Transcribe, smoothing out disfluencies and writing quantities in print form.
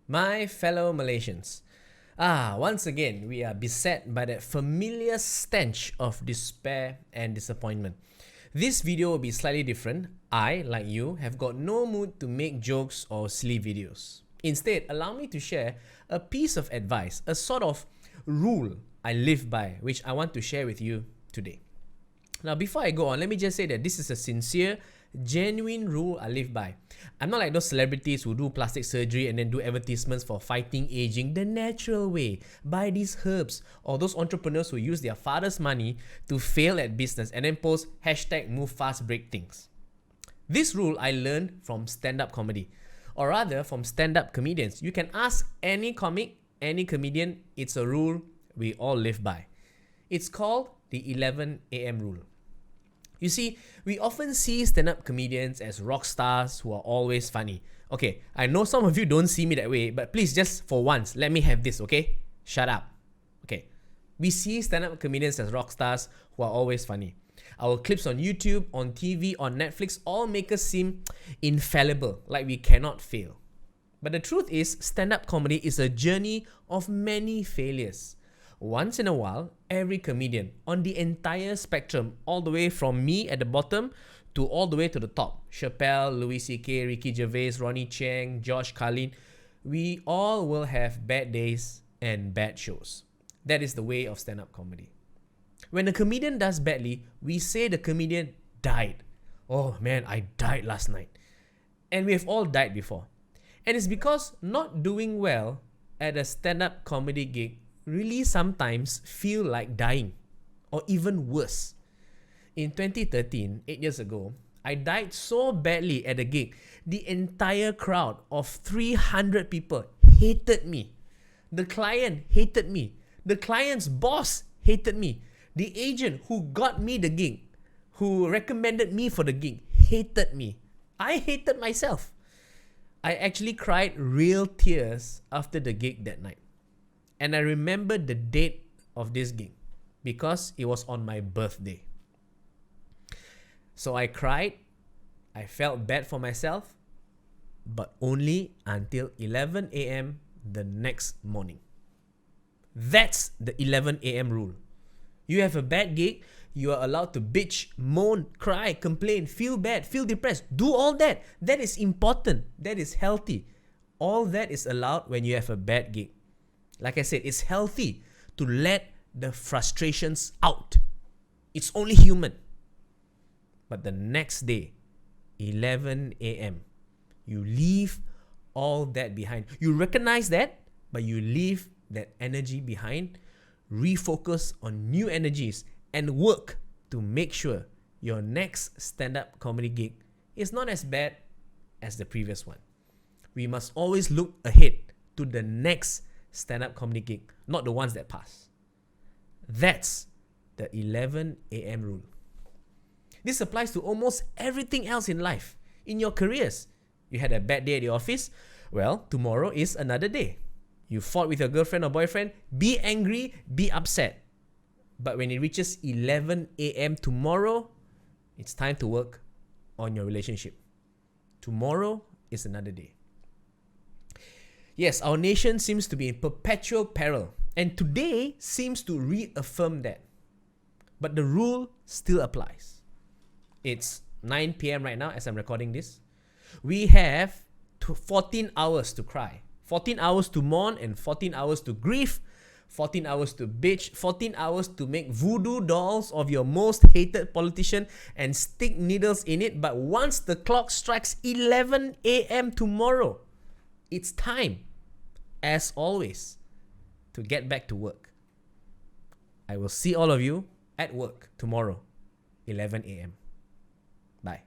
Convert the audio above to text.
My fellow Malaysians, once again, we are beset by that familiar stench of despair and disappointment. This video will be slightly different. I, like you, have got no mood to make jokes or silly videos. Instead, allow me to share a piece of advice, a sort of rule I live by, which I want to share with you today. Now, before I go on, let me just say that this is a sincere, genuine rule I live by. I'm not like those celebrities who do plastic surgery and then do advertisements for fighting aging the natural way. Buy these herbs. Or those entrepreneurs who use their father's money to fail at business and then post hashtag move fast break things. This rule I learned from stand-up comedy. Or rather, from stand-up comedians. You can ask any comic, any comedian, it's a rule we all live by. It's called the 11 a.m. rule. You see, we often see stand-up comedians as rock stars who are always funny. Okay, I know some of you don't see me that way, but please just for once, let me have this, okay? Shut up. Okay. We see stand-up comedians as rock stars who are always funny. Our clips on YouTube, on TV, on Netflix all make us seem infallible, like we cannot fail. But the truth is, stand-up comedy is a journey of many failures. Once in a while, every comedian on the entire spectrum, all the way from me at the bottom to all the way to the top, Chappelle, Louis C.K., Ricky Gervais, Ronnie Cheng, Josh Carlin, we all will have bad days and bad shows. That is the way of stand-up comedy. When a comedian does badly, we say the comedian died. Oh man, I died last night. And we have all died before. And it's because not doing well at a stand-up comedy gig really sometimes feel like dying, or even worse. In 2013, 8 years ago, I died so badly at a gig, the entire crowd of 300 people hated me. The client hated me. The client's boss hated me. The agent who got me the gig, who recommended me for the gig, hated me. I hated myself. I actually cried real tears after the gig that night. And I remember the date of this gig because it was on my birthday. So I cried, I felt bad for myself, but only until 11 a.m. the next morning. That's the 11 a.m. rule. You have a bad gig, you are allowed to bitch, moan, cry, complain, feel bad, feel depressed. Do all that. That is important. That is healthy. All that is allowed when you have a bad gig. Like I said, it's healthy to let the frustrations out. It's only human. But the next day, 11 a.m., you leave all that behind. You recognize that, but you leave that energy behind, refocus on new energies, and work to make sure your next stand-up comedy gig is not as bad as the previous one. We must always look ahead to the next stand-up comedy gig, not the ones that pass. That's the 11 a.m. rule. This applies to almost everything else in life. In your careers, you had a bad day at the office, well, tomorrow is another day. You fought with your girlfriend or boyfriend, be angry, be upset. But when it reaches 11 a.m. tomorrow, it's time to work on your relationship. Tomorrow is another day. Yes, our nation seems to be in perpetual peril, and today seems to reaffirm that. But the rule still applies. It's 9 p.m. right now as I'm recording this. We have 14 hours to cry, 14 hours to mourn, and 14 hours to grieve, 14 hours to bitch, 14 hours to make voodoo dolls of your most hated politician and stick needles in it. But once the clock strikes 11 a.m. tomorrow, it's time, as always, to get back to work. I will see all of you at work tomorrow, 11 a.m. Bye.